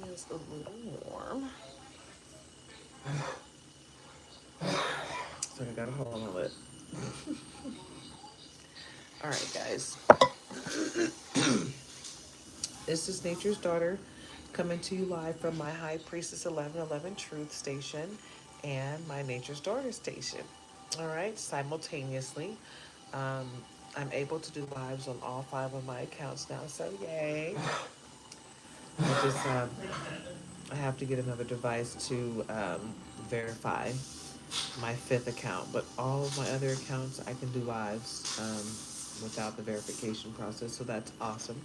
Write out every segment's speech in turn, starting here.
is a little warm. So I got a hole in my lip. All right, guys. This is Nature's Daughter coming to you live from my High Priestess 1111 Truth Station and my Nature's Daughter station. All right, simultaneously. Um, I'm able to do lives on all five of my accounts now, so yay. I have to get another device to verify my fifth account, but all of my other accounts I can do lives without the verification process, so that's awesome.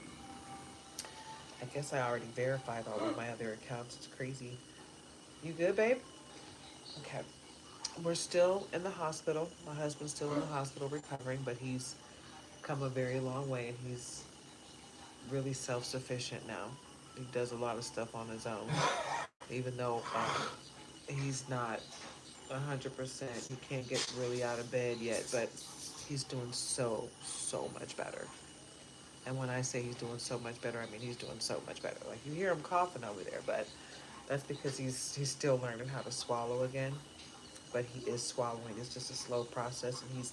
I guess I already verified all of my other accounts. It's crazy. You good, babe? Okay. We're still in the hospital. My husband's still in the hospital recovering, but he's come a very long way and he's really self sufficient now. He does a lot of stuff on his own, even though he's not 100%. He can't get really out of bed yet, but he's doing so much better. And when I say he's doing so much better, I mean he's doing so much better. Like you hear him coughing over there, but that's because he's still learning how to swallow again. But he is swallowing. It's just a slow process, and he's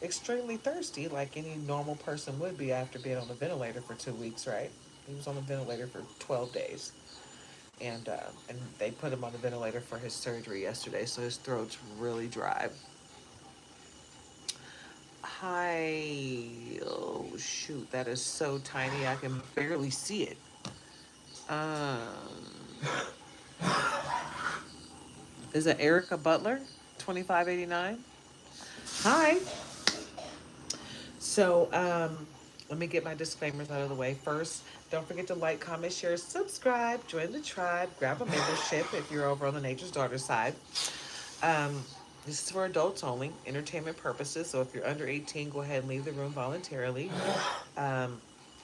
extremely thirsty, like any normal person would be after being on the ventilator for 2 weeks, right? He was on the ventilator for 12 days, and they put him on the ventilator for his surgery yesterday, so his throat's really dry. Hi, oh shoot, that is so tiny I can barely see it. Is it Erica Butler, 2589? Hi. So, let me get my disclaimers out of the way. First, don't forget to like, comment, share, subscribe, join the tribe, grab a membership if you're over on the Nature's Daughter side. Um, this is for adults only, entertainment purposes. So if you're under 18, go ahead and leave the room voluntarily. Um,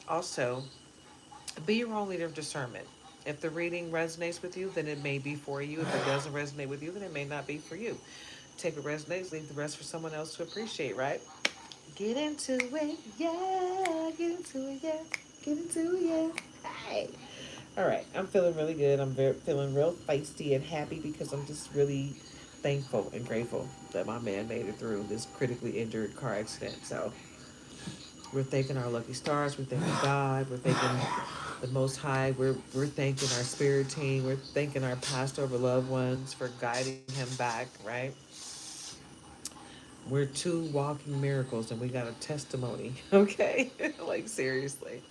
Also, be your own leader of discernment. If the reading resonates with you, then it may be for you. If it doesn't resonate with you, then it may not be for you. Take what resonates, leave the rest for someone else to appreciate, right? Get into it, yeah. Get into it, yeah. Get into it, yeah. Hey. All right, I'm feeling really good. Feeling real feisty and happy because I'm just really thankful and grateful that my man made it through this critically injured car accident. So we're thanking our lucky stars. We're thanking God. We're thanking the Most High. We're thanking our spirit team. We're thanking our past over loved ones for guiding him back. Right. We're two walking miracles, and we got a testimony. Okay, like seriously.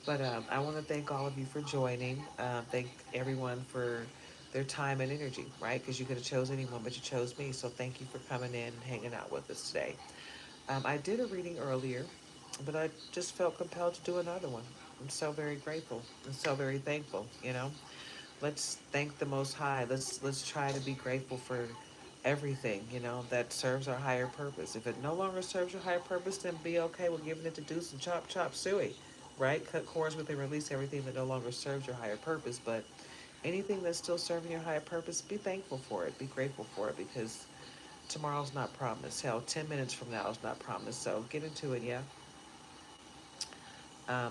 But I want to thank all of you for joining. Thank everyone for their time and energy, right? Because you could have chose anyone, but you chose me. So thank you for coming in and hanging out with us today. I did a reading earlier, but I just felt compelled to do another one. I'm so very grateful and so very thankful. Let's thank the Most High. Let's try to be grateful for everything that serves our higher purpose. If it no longer serves your higher purpose, then be okay with giving it to Deuce and Chop Chop Suey, right? Cut cords with and release everything that no longer serves your higher purpose. But anything that's still serving your higher purpose, be thankful for it. Be grateful for it because tomorrow's not promised. Hell, 10 minutes from now is not promised. So get into it, yeah.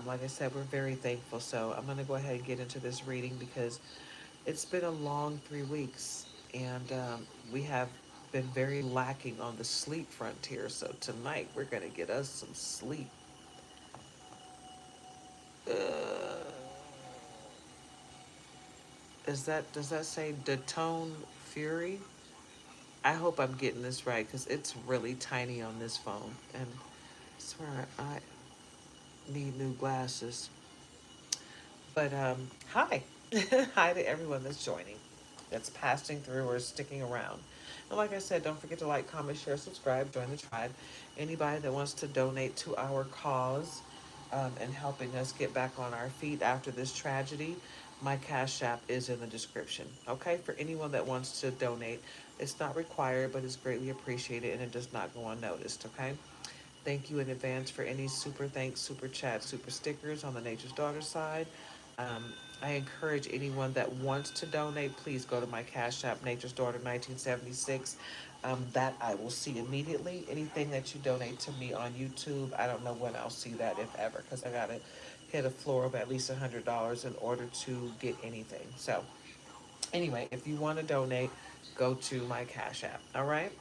Like I said, we're very thankful. So I'm gonna go ahead and get into this reading because it's been a long 3 weeks, and we have been very lacking on the sleep frontier. So tonight we're gonna get us some sleep. Uh, does that say Detone Fury? I hope I'm getting this right because it's really tiny on this phone, and I swear I need new glasses. But hi, hi to everyone that's joining, that's passing through or sticking around. And like I said, don't forget to like, comment, share, subscribe, join the tribe. Anybody that wants to donate to our cause and helping us get back on our feet after this tragedy, my Cash App is in the description. Okay, for anyone that wants to donate, it's not required, but it's greatly appreciated and it does not go unnoticed. Okay. Thank you in advance for any super thanks, super chats, super stickers on the Nature's Daughter side. Um, I encourage anyone that wants to donate, please go to my Cash App, Nature's Daughter 1976. That I will see immediately. Anything that you donate to me on YouTube, I don't know when I'll see that, if ever, because I got to hit a floor of at least $100 in order to get anything. So anyway, if you want to donate, go to my Cash App. All right.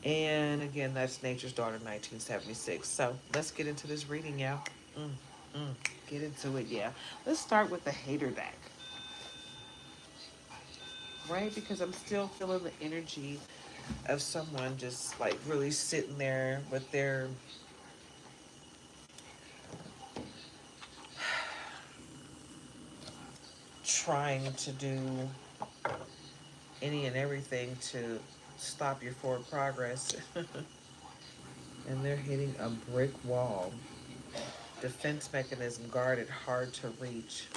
And again, that's Nature's Daughter 1976. So let's get into this reading, y'all. Mm, mm. Get into it, yeah. Let's start with the hater deck, right? Because I'm still feeling the energy of someone just like really sitting there with their trying to do any and everything to stop your forward progress. And they're hitting a brick wall. Defense mechanism guarded, hard to reach.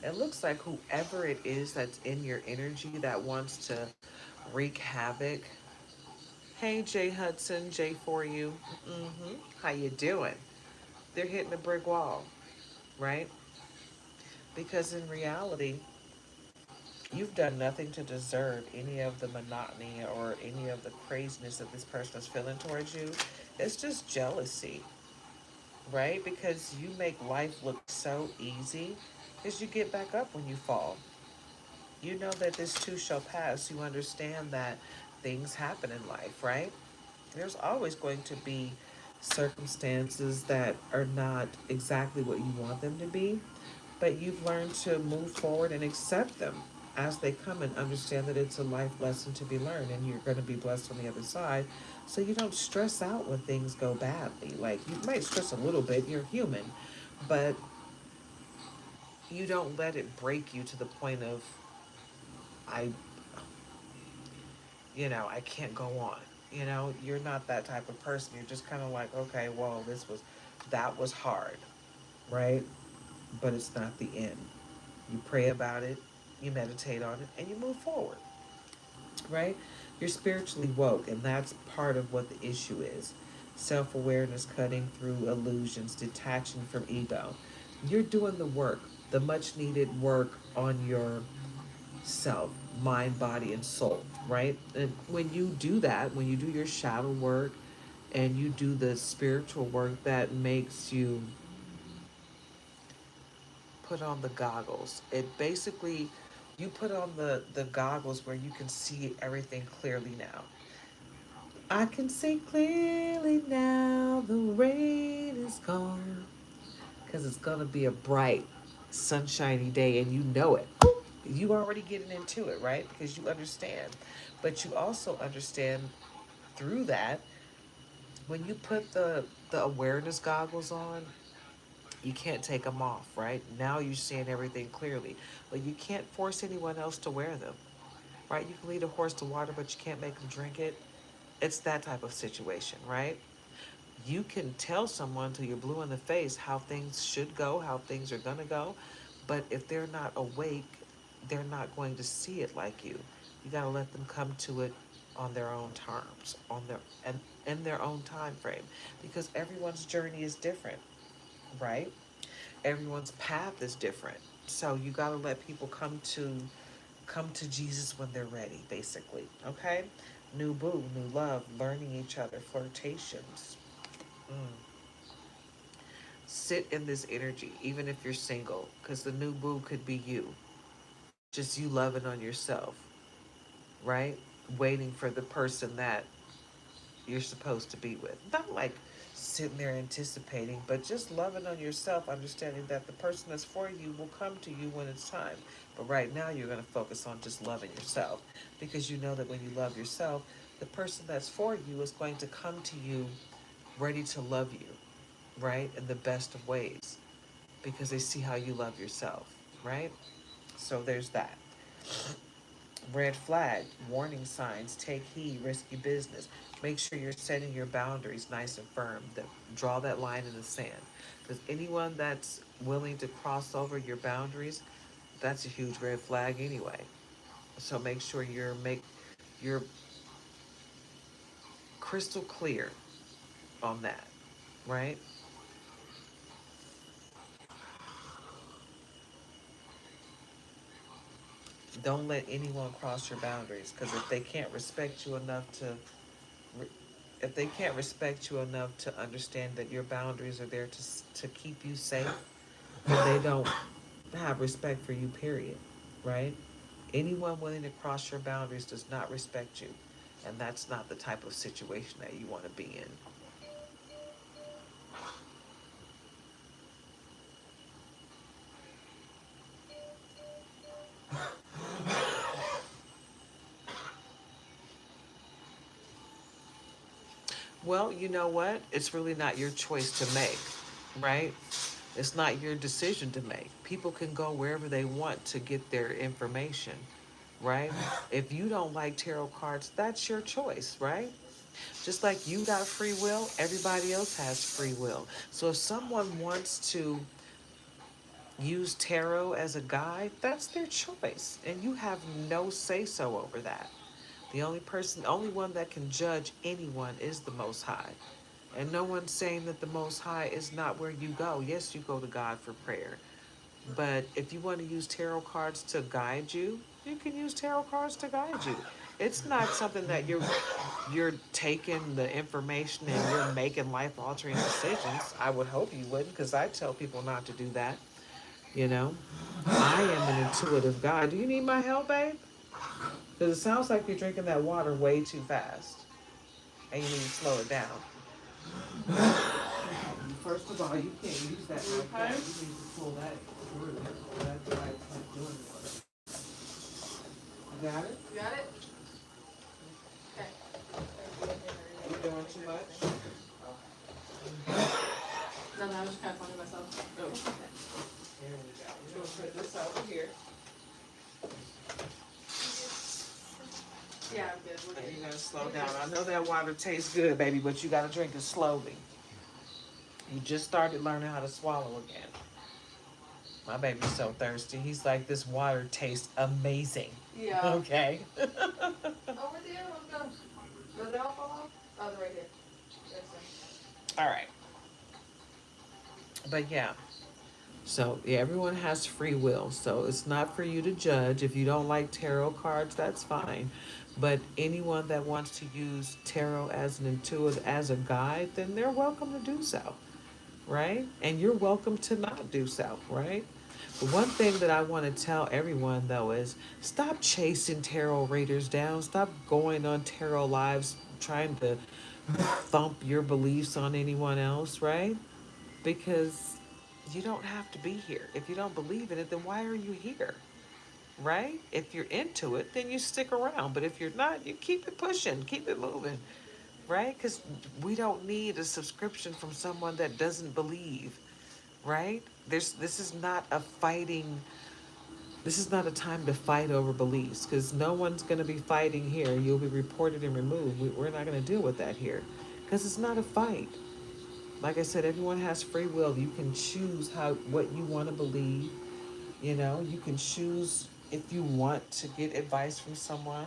It looks like whoever it is that's in your energy that wants to wreak havoc. Hey, Jay Hudson, Jay for you. How you doing? They're hitting a brick wall, right? Because in reality, you've done nothing to deserve any of the monotony or any of the craziness that this person is feeling towards you. It's just jealousy, right? Because you make life look so easy because you get back up when you fall. You know that this too shall pass. You understand that things happen in life, right? There's always going to be circumstances that are not exactly what you want them to be, but you've learned to move forward and accept them as they come and understand that it's a life lesson to be learned and you're going to be blessed on the other side. So you don't stress out when things go badly. Like you might stress a little bit, you're human, but you don't let it break you to the point of, I, I can't go on. You're not that type of person. You're just kind of like, okay, well, that was hard, right? But it's not the end. You pray about it, you meditate on it, and you move forward, right? You're spiritually woke, and that's part of what the issue is. Self awareness, cutting through illusions, detaching from ego. You're doing the work, the much needed work on your self, mind, body, and soul, right? And when you do that, when you do your shadow work and you do the spiritual work that makes you put on the goggles, it basically, you put on the goggles where you can see everything clearly now. I can see clearly now the rain is gone because it's going to be a bright, sunshiny day and you know it. You already getting into it, right? Because you understand. But you also understand through that when you put the awareness goggles on, you can't take them off, right? Now you're seeing everything clearly. But you can't force anyone else to wear them, right? You can lead a horse to water, but you can't make them drink it. It's that type of situation, right? You can tell someone till you're blue in the face how things should go, how things are going to go. But if they're not awake, they're not going to see it like you. You got to let them come to it on their own terms, on their and in their own time frame, because everyone's journey is different, right? Everyone's path is different. So you got to let people come to Jesus when they're ready, basically. Okay? New boo, new love, learning each other, flirtations. Mm. Sit in this energy, even if you're single, because the new boo could be you. Just you loving on yourself, right? Waiting for the person that you're supposed to be with. Not like sitting there anticipating, but just loving on yourself, understanding that the person that's for you will come to you when it's time. But right now, you're going to focus on just loving yourself because you know that when you love yourself, the person that's for you is going to come to you ready to love you, right? In the best of ways because they see how you love yourself, right? So there's that. Red flag, warning signs, take heed, risky business. Make sure you're setting your boundaries nice and firm. Draw that line in the sand. Because anyone that's willing to cross over your boundaries, that's a huge red flag anyway. So make sure you're crystal clear on that, right? Don't let anyone cross your boundaries because if they can't respect you enough to if they can't respect you enough to understand that your boundaries are there to keep you safe, then they don't have respect for you, period. Right? Anyone willing to cross your boundaries does not respect you. And that's not the type of situation that you want to be in. Well, you know what? It's really not your choice to make, right? It's not your decision to make. People can go wherever they want to get their information, right? If you don't like tarot cards, that's your choice, right? Just like you got free will, everybody else has free will. So if someone wants to use tarot as a guide, that's their choice. And you have no say so over that. The only one that can judge anyone is the Most High. And no one's saying that the Most High is not where you go. Yes, you go to God for prayer. But if you want to use tarot cards to guide you, you can use tarot cards to guide you. It's not something that you're taking the information and you're making life altering decisions. I would hope you wouldn't, because I tell people not to do that. You know, I am an intuitive guy. Do you need my help, babe? Because it sounds like you're drinking that water way too fast, and you need to slow it down. First of all, you can't use that like that. You need to pull that through. That's why it's not doing water. You got it? You got it? Okay. You doing too much? No, I was just kind of funny myself. Oh. Here we go. We're going to put this over here. Yeah, I'm good. We're And good. you're going to slow down. I know that water tastes good, baby, but you got to drink it slowly. You just started learning how to swallow again. My baby's so thirsty. He's like, this water tastes amazing. Yeah. Okay. Over there, does it all fall off? Oh, they're right here. There's some. All right. But yeah. So yeah, everyone has free will. So it's not for you to judge. If you don't like tarot cards, that's fine. But anyone that wants to use tarot as an intuitive, as a guide, then they're welcome to do so. Right? And you're welcome to not do so, right? But one thing that I want to tell everyone though is stop chasing tarot readers down. Stop going on tarot lives trying to thump your beliefs on anyone else, right? Because you don't have to be here. If you don't believe in it, then why are you here? Right? If you're into it, then you stick around. But if you're not, you keep it pushing, keep it moving, right? Because we don't need a subscription from someone that doesn't believe, right? This is not a fighting. This is not a time to fight over beliefs because no one's going to be fighting here. You'll be reported and removed. We're not going to deal with that here because it's not a fight. Like I said, everyone has free will. You can choose what you want to believe. You know, you can choose if you want to get advice from someone,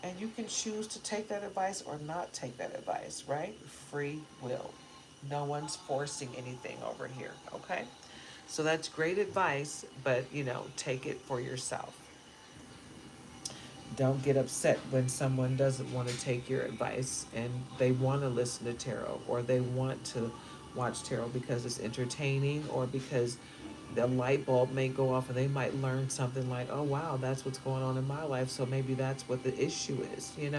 and you can choose to take that advice or not take that advice, right? Free will. No one's forcing anything over here, okay? So that's great advice, but take it for yourself. Don't get upset when someone doesn't want to take your advice and they want to listen to tarot or they want to watch tarot because it's entertaining or because the light bulb may go off and they might learn something like, oh wow, that's what's going on in my life, so maybe that's what the issue is. You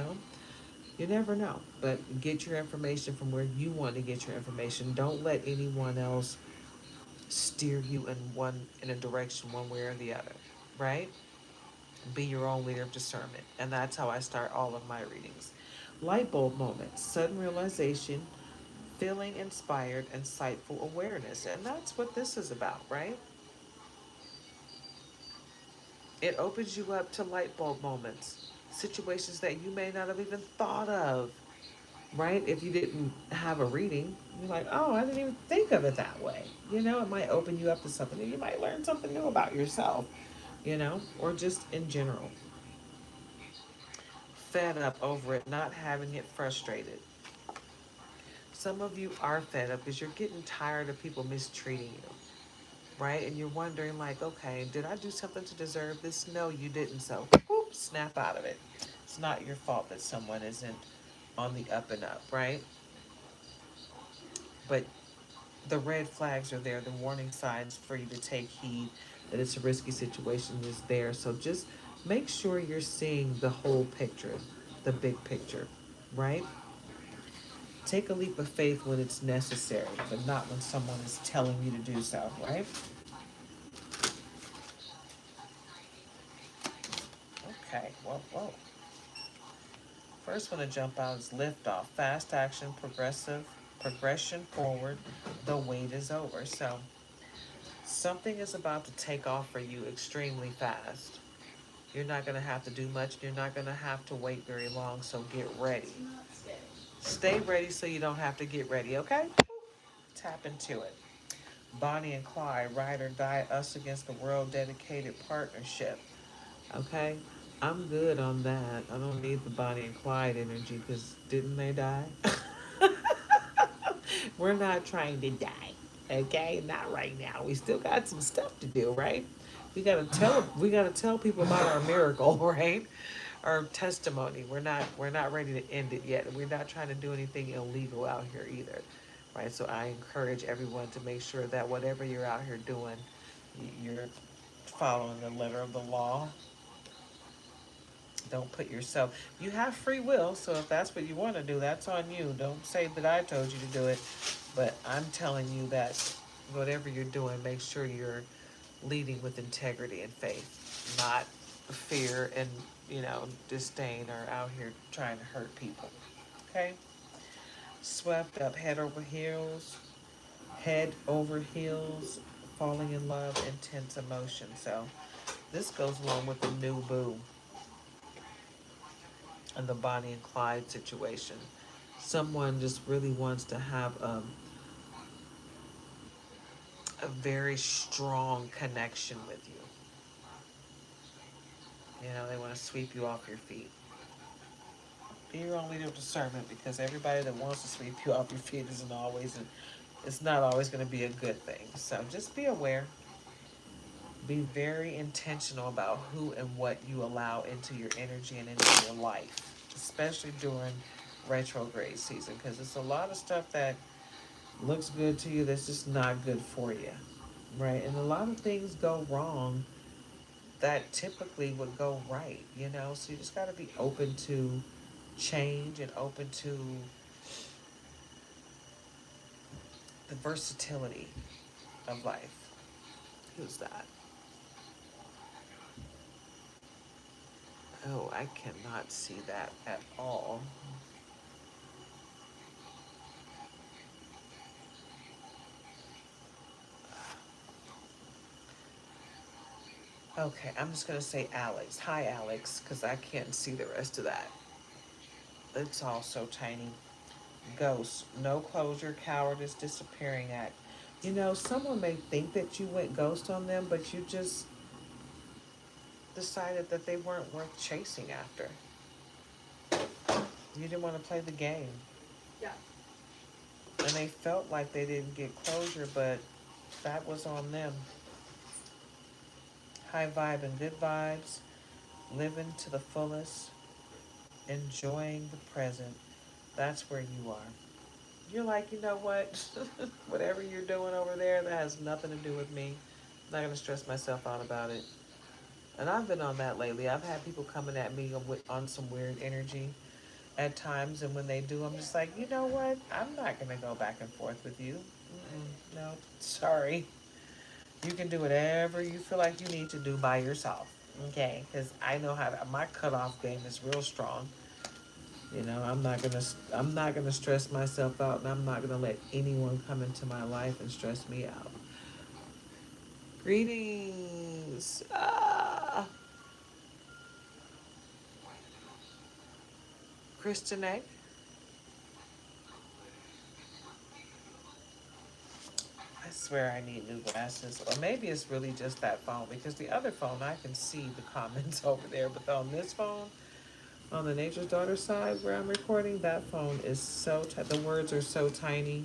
never know. But get your information from where you want to get your information. Don't let anyone else steer you in a direction one way or the other, right? Be your own leader of discernment. And that's how I start all of my readings. Light bulb moments, sudden realization, feeling inspired, insightful awareness. And that's what this is about, right? It opens you up to light bulb moments, situations that you may not have even thought of, right? If you didn't have a reading, you're like, oh, I didn't even think of it that way. It might open you up to something and you might learn something new about yourself, or just in general. Fed up over it, not having it, frustrated. Some of you are fed up because you're getting tired of people mistreating you, right? And you're wondering, like, okay, did I do something to deserve this? No, you didn't. So, snap out of it. It's not your fault that someone isn't on the up and up, right? but the red flags are there, the warning signs for you to take heed that it's a risky situation is there. So just make sure you're seeing the whole picture, the big picture, right? Take a leap of faith when it's necessary, but not when someone is telling you to do so, right? Okay, whoa. First one to jump out is lift off. Fast action, progression forward. The wait is over. So something is about to take off for you extremely fast. You're not going to have to do much. You're not going to have to wait very long. So get ready. Stay ready so you don't have to get ready, okay? Tap into it. Bonnie and Clyde, ride or die, us against the world, dedicated partnership. Okay? I'm good on that. I don't need the Bonnie and Clyde energy because didn't they die? We're not trying to die. Okay? Not right now. We still got some stuff to do, right? We gotta tell people about our miracle, right? Our testimony. We're not ready to end it yet. We're not trying to do anything illegal out here either. Right? So I encourage everyone to make sure that whatever you're out here doing, you're following the letter of the law. Don't put yourself, you have free will, so if that's what you want to do, that's on you. Don't say that I told you to do it, but I'm telling you that whatever you're doing, make sure you're leading with integrity and faith, not fear and, disdain or out here trying to hurt people. Okay? Swept up head over heels, falling in love, intense emotion. So this goes along with the new boo and the Bonnie and Clyde situation. Someone just really wants to have a very strong connection with you. They want to sweep you off your feet. Be your own leader of discernment because everybody that wants to sweep you off your feet it's not always going to be a good thing. So just be aware. Be very intentional about who and what you allow into your energy and into your life, especially during retrograde season because it's a lot of stuff that looks good to you that's just not good for you, right? And a lot of things go wrong that typically would go right. So you just got to be open to change and open to the versatility of life. Who's that? Oh, I cannot see that at all. Okay, I'm just going to say Alex. Hi, Alex, because I can't see the rest of that. It's all so tiny. Ghost. No closure, cowardice, disappearing act. Someone may think that you went ghost on them, but you just decided that they weren't worth chasing after. You didn't want to play the game. Yeah. And they felt like they didn't get closure, but that was on them. High vibe and good vibes. Living to the fullest. Enjoying the present. That's where you are. You're like, you know what? Whatever you're doing over there, that has nothing to do with me. I'm not going to stress myself out about it. And I've been on that lately. I've had people coming at me on some weird energy at times, and when they do, I'm just like, you know what? I'm not going to go back and forth with you. No, sorry. You can do whatever you feel like you need to do by yourself, okay? Because I know my cutoff game is real strong. I'm not gonna stress myself out, and I'm not gonna let anyone come into my life and stress me out. Greetings. Kristen A. I swear I need new glasses. Or maybe it's really just that phone because the other phone I can see the comments over there, but on this phone, on the Nature's Daughter side where I'm recording, that phone is the words are so tiny.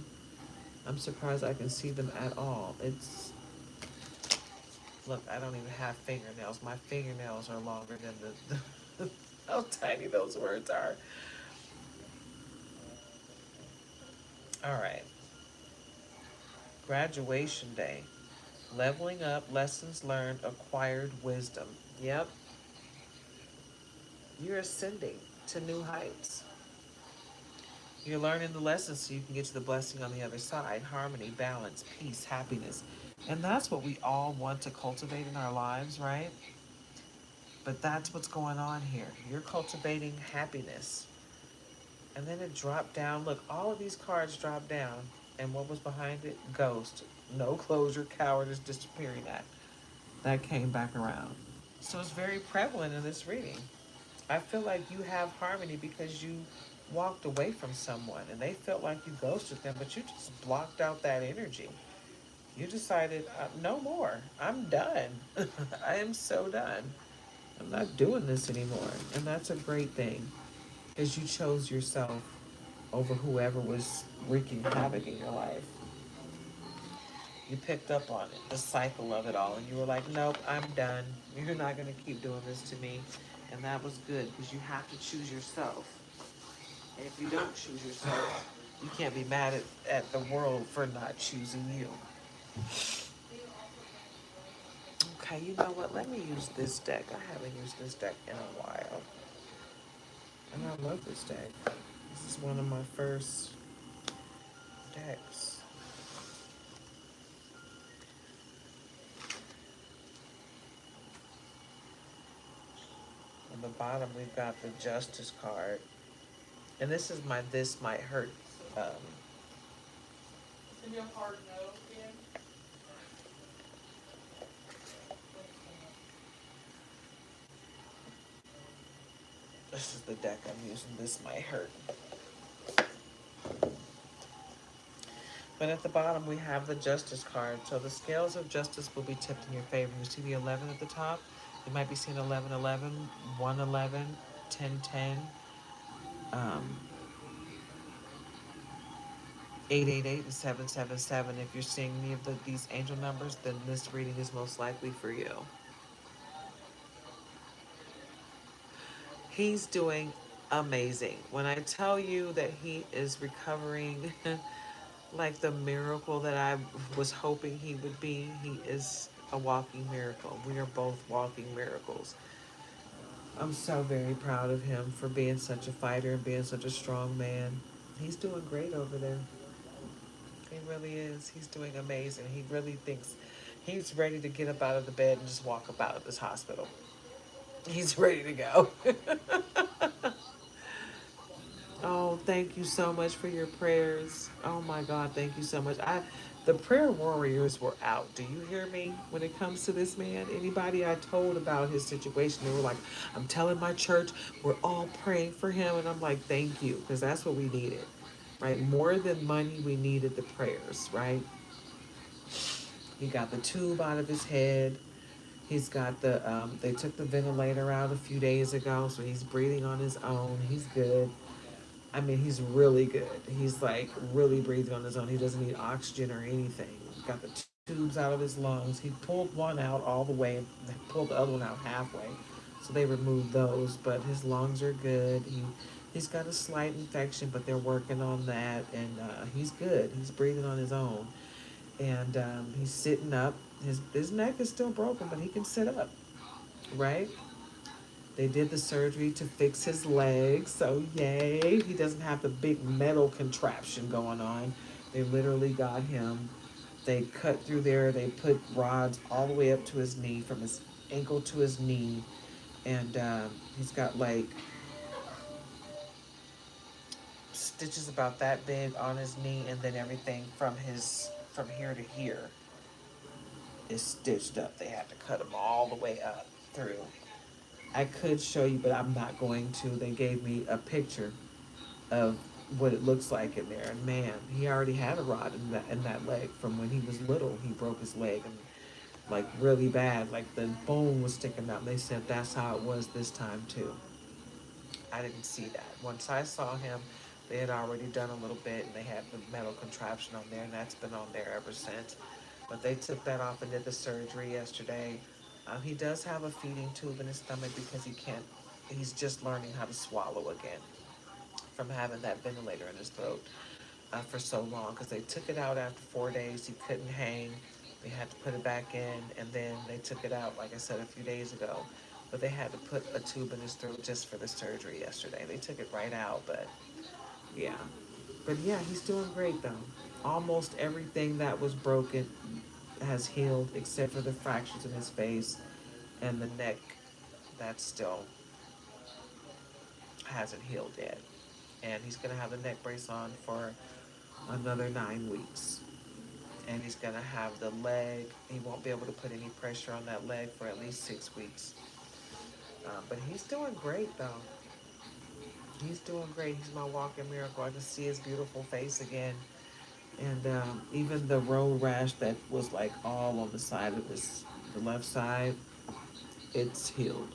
I'm surprised I can see them at all. Look, I don't even have fingernails. My fingernails are longer than how tiny those words are. All right. Graduation day. Leveling up, lessons learned, acquired wisdom. Yep, you're ascending to new heights. You're learning the lessons so you can get to the blessing on the other side: harmony, balance, peace, happiness. And that's what we all want to cultivate in our lives, right? But that's what's going on here. You're cultivating happiness. And then it dropped down. Look, all of these cards dropped down. And what was behind it? Ghost. No closure, cowardice, disappearing act. That came back around. So it's very prevalent in this reading. I feel like you have harmony because you walked away from someone and they felt like you ghosted them, but you just blocked out that energy. You decided, no more. I'm done. I am so done. I'm not doing this anymore. And that's a great thing because you chose yourself over whoever was wreaking havoc in your life. You picked up on it, the cycle of it all, and you were like, nope, I'm done. You're not going to keep doing this to me. And that was good because you have to choose yourself. And if you don't choose yourself, you can't be mad at the world for not choosing you. Okay, you know what? Let me use this deck. I haven't used this deck in a while. And I love this deck. This is one of my first decks. On the bottom, we've got the Justice card. And this is my This Might Hurt. Send you a hard no again. This is the deck I'm using. This Might Hurt. But at the bottom, we have the Justice card. So the scales of justice will be tipped in your favor. You see the 11 at the top? You might be seeing 1111, 111, 1010, um, 888, and 777. If you're seeing any of these angel numbers, then this reading is most likely for you. He's doing amazing. When I tell you that he is recovering like the miracle that I was hoping he would be, he is a walking miracle. We are both walking miracles. I'm so very proud of him for being such a fighter and being such a strong man. He's doing great over there. He really is. He's doing amazing. He really thinks he's ready to get up out of the bed and just walk about at this hospital. He's ready to go. Oh, thank you so much for your prayers. Oh my God, thank you so much. The prayer warriors were out. Do you hear me? When it comes to this man, anybody I told about his situation, they were like, I'm telling my church, we're all praying for him. And I'm like, thank you, because that's what we needed, right? More than money, we needed the prayers, right? He got the tube out of his head. He's got they took the ventilator out a few days ago, so he's breathing on his own. He's good. I mean, he's really good. He's like really breathing on his own. He doesn't need oxygen or anything. Got the tubes out of his lungs. He pulled one out all the way and pulled the other one out halfway. So they removed those, but his lungs are good. He's got a slight infection, but they're working on that, and he's good. He's breathing on his own, and he's sitting up. His neck is still broken, but he can sit up, right? They did the surgery to fix his legs, so yay. He doesn't have the big metal contraption going on. They literally got him. They cut through there. They put rods all the way up to his knee, from his ankle to his knee. And he's got like stitches about that big on his knee, and then everything from here to here is stitched up. They had to cut him all the way up through. I could show you, but I'm not going to. They gave me a picture of what it looks like in there. And man, he already had a rod in that leg from when he was little. He broke his leg, and like really bad, like the bone was sticking out. They said that's how it was this time too. I didn't see that. Once I saw him, they had already done a little bit, and they had the metal contraption on there, and that's been on there ever since. But they took that off and did the surgery yesterday. He does have a feeding tube in his stomach because he's just learning how to swallow again from having that ventilator in his throat. for so long because they took it out after 4 days. He couldn't hang. They had to put it back in, and then they took it out, like I said, a few days ago. But they had to put a tube in his throat just for the surgery yesterday. They took it right out, but yeah. But yeah, he's doing great though. Almost everything that was broken has healed except for the fractures in his face and the neck that still hasn't healed yet. And he's gonna have the neck brace on for another 9 weeks. And he's gonna have the leg. He won't be able to put any pressure on that leg for at least 6 weeks. But he's doing great though. He's doing great. He's my walking miracle. I can see his beautiful face again. And even the road rash that was like all on the side of the left side, it's healed.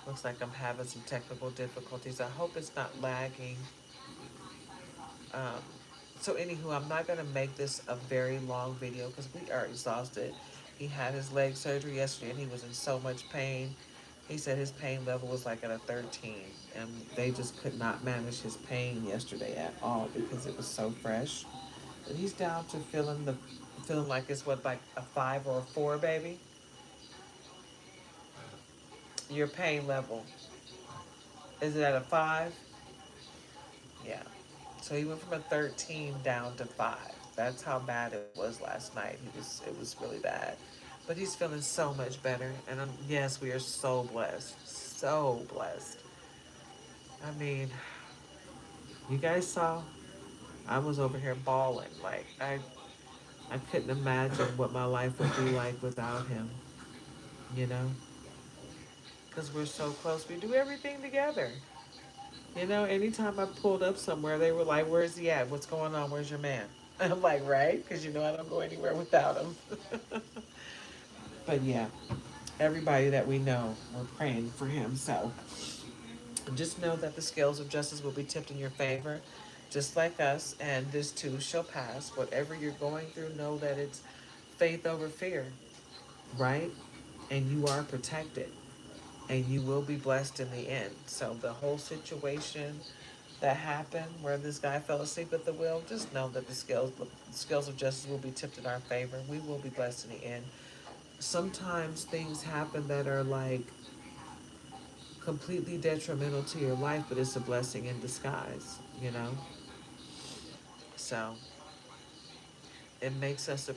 Looks like I'm having some technical difficulties. I hope it's not lagging. Um, so anywho, I'm not gonna make this a very long video because we are exhausted. He had his leg surgery yesterday and he was in so much pain. He said his pain level was like at a 13, and they just could not manage his pain yesterday at all because it was so fresh. But he's down to feeling like it's what, like a 5 or a 4, baby. Your pain level, is it at a 5? Yeah. So he went from a 13 down to 5. That's how bad it was last night. It was really bad. But he's feeling so much better. And yes, we are so blessed. So blessed. I mean, you guys saw I was over here bawling. Like I couldn't imagine what my life would be like without him, you know? Because we're so close. We do everything together. You know, anytime I pulled up somewhere, they were like, "Where's he at? What's going on? Where's your man?" I'm like, "Right?" Because you know I don't go anywhere without him. But yeah, everybody that we know, we're praying for him. So just know that the scales of justice will be tipped in your favor, just like us, and this too shall pass. Whatever you're going through, know that it's faith over fear, right? And you are protected, and you will be blessed in the end. So the whole situation that happened where this guy fell asleep at the wheel, just know that the scales of justice will be tipped in our favor. We will be blessed in the end. Sometimes things happen that are like completely detrimental to your life, but it's a blessing in disguise, you know? So it makes us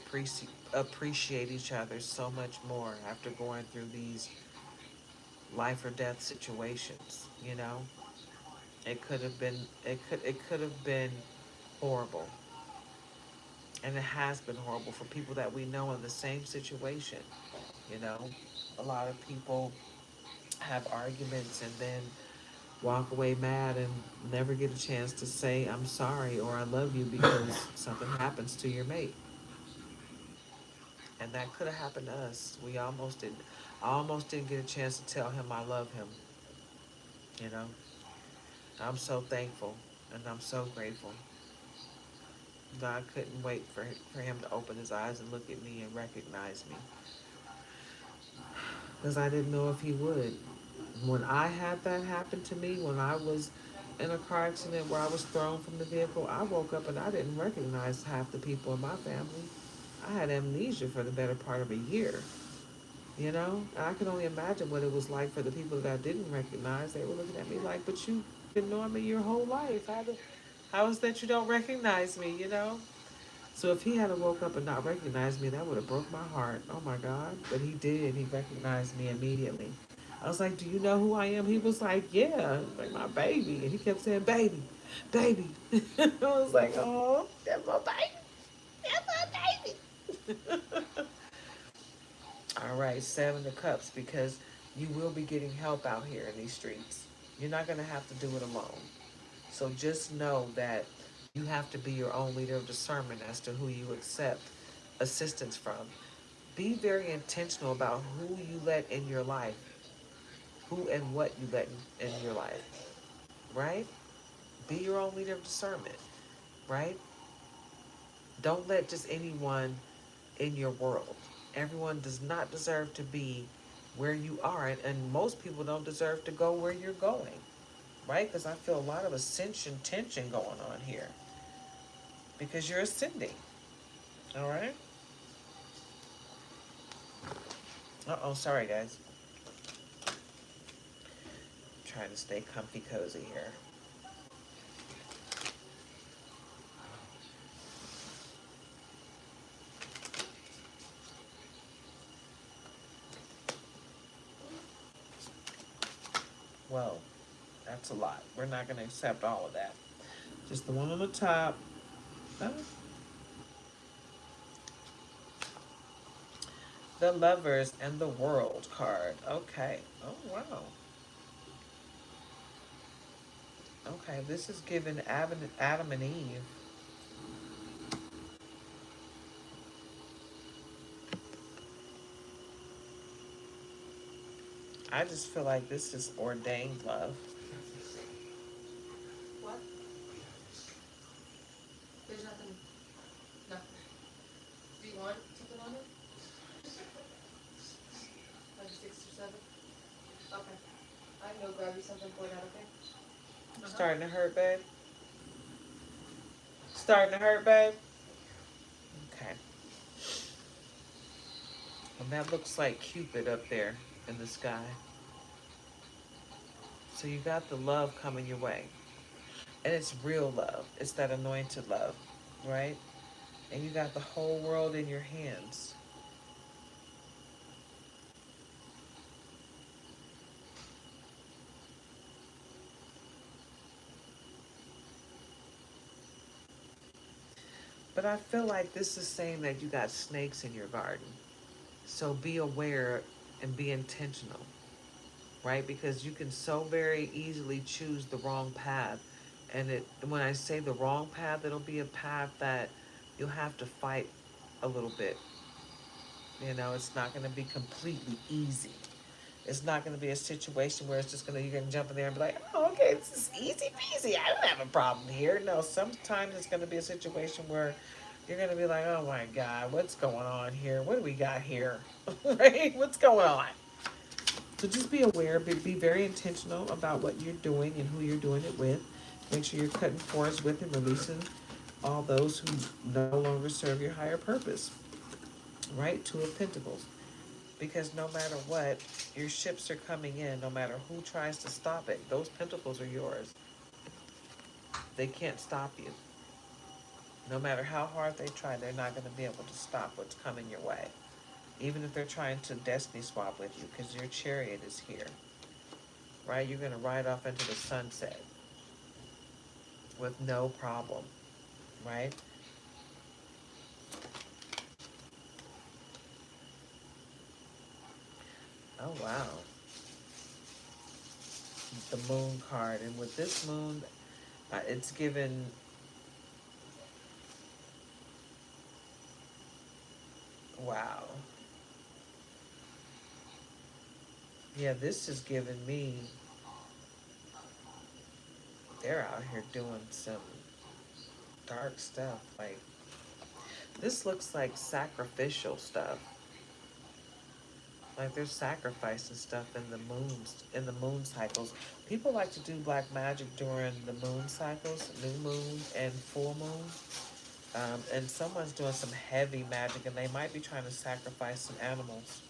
appreciate each other so much more after going through these life or death situations, you know? It could have been horrible. And it has been horrible for people that we know in the same situation. You know, a lot of people have arguments and then walk away mad and never get a chance to say I'm sorry or I love you because something happens to your mate. And that could have happened to us. I almost didn't get a chance to tell him I love him, you know. I'm so thankful and I'm so grateful. God couldn't wait for him to open his eyes and look at me and recognize me because I didn't know if he would. When I had that happen to me, when I was in a car accident where I was thrown from the vehicle, I woke up and I didn't recognize half the people in my family. I had amnesia for the better part of a year, you know? And I can only imagine what it was like for the people that I didn't recognize. They were looking at me like, but you've been knowing me your whole life. How is that you don't recognize me, you know? So if he had woke up and not recognized me, that would have broke my heart. Oh my God. But he did. He recognized me immediately. I was like, "Do you know who I am?" He was like, "Yeah, like my baby." And he kept saying, "Baby, baby." I was like, "Oh, that's my baby. That's my baby." All right, 7 of Cups, because you will be getting help out here in these streets. You're not going to have to do it alone. So just know that you have to be your own leader of discernment as to who you accept assistance from. Be very intentional about who you let in your life, who and what you let in your life, right? Be your own leader of discernment, right? Don't let just anyone in your world. Everyone does not deserve to be where you are, and most people don't deserve to go where you're going, right? Because I feel a lot of ascension tension going on here because you're ascending. All right. Uh-oh, sorry guys. Trying to stay comfy cozy here. Whoa, that's a lot. We're not going to accept all of that. Just the one on the top. Oh. The Lovers and the World card. Okay. Oh, wow. Okay, this is given Adam and Eve. I just feel like this is ordained love. What? There's nothing. Nothing. Do you want something on it? Like 6 or 7? Okay. I can go grab you something for that, okay? Starting to hurt, babe? Starting to hurt, babe? Okay. And that looks like Cupid up there in the sky. So you got the love coming your way. And it's real love. It's that anointed love, right? And you got the whole world in your hands. But I feel like this is saying that you got snakes in your garden. So be aware and be intentional, right? Because you can so very easily choose the wrong path. And when I say the wrong path, it'll be a path that you'll have to fight a little bit. You know, it's not going to be completely easy. It's not going to be a situation where it's just going to, you're going to jump in there and be like, oh, okay, this is easy peasy. I don't have a problem here. No, sometimes it's going to be a situation where you're going to be like, oh my God, what's going on here? What do we got here? Right? What's going on? So just be aware, be very intentional about what you're doing and who you're doing it with. Make sure you're cutting cords with and releasing all those who no longer serve your higher purpose. Right? Two of Pentacles. Because no matter what, your ships are coming in, no matter who tries to stop it. Those pentacles are yours. They can't stop you. No matter how hard they try, they're not going to be able to stop what's coming your way. Even if they're trying to destiny swap with you, because your chariot is here. Right? You're going to ride off into the sunset with no problem. Right? Oh, wow. The moon card. And with this moon, it's given... Wow. Yeah, this is giving me... They're out here doing some dark stuff. Like, this looks like sacrificial stuff. Like they're sacrificing stuff in the moon cycles. People like to do black magic during the moon cycles, new moon and full moon. And someone's doing some heavy magic, and they might be trying to sacrifice some animals.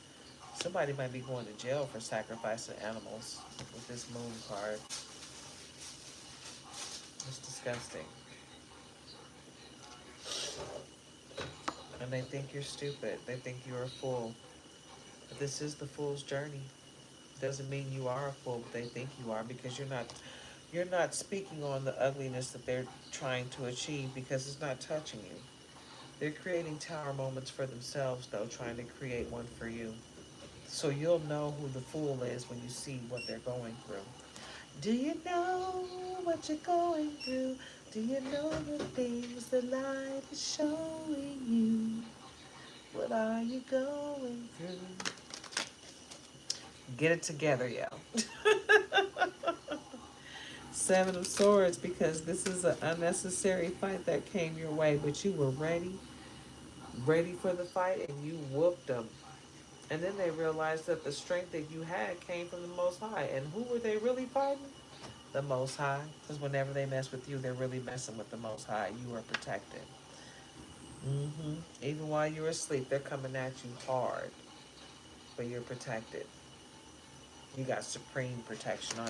Somebody might be going to jail for sacrificing animals with this moon card. It's disgusting. And they think you're stupid. They think you're a fool. But this is the fool's journey. Doesn't mean you are a fool, but they think you are, because you're not speaking on the ugliness that they're trying to achieve, because it's not touching you. They're creating tower moments for themselves, though, trying to create one for you. So you'll know who the fool is when you see what they're going through. Do you know what you're going through? Do you know the things that life is showing you? What are you going through? Get it together, yo. Seven of Swords, because this is an unnecessary fight that came your way, but you were ready for the fight, and you whooped them. And then they realized that the strength that you had came from the Most High. And who were they really fighting? the Most High, because whenever they mess with you, they're really messing with the Most High. You are protected. Even while you're asleep, they're coming at you hard, but you're protected. You got supreme protection on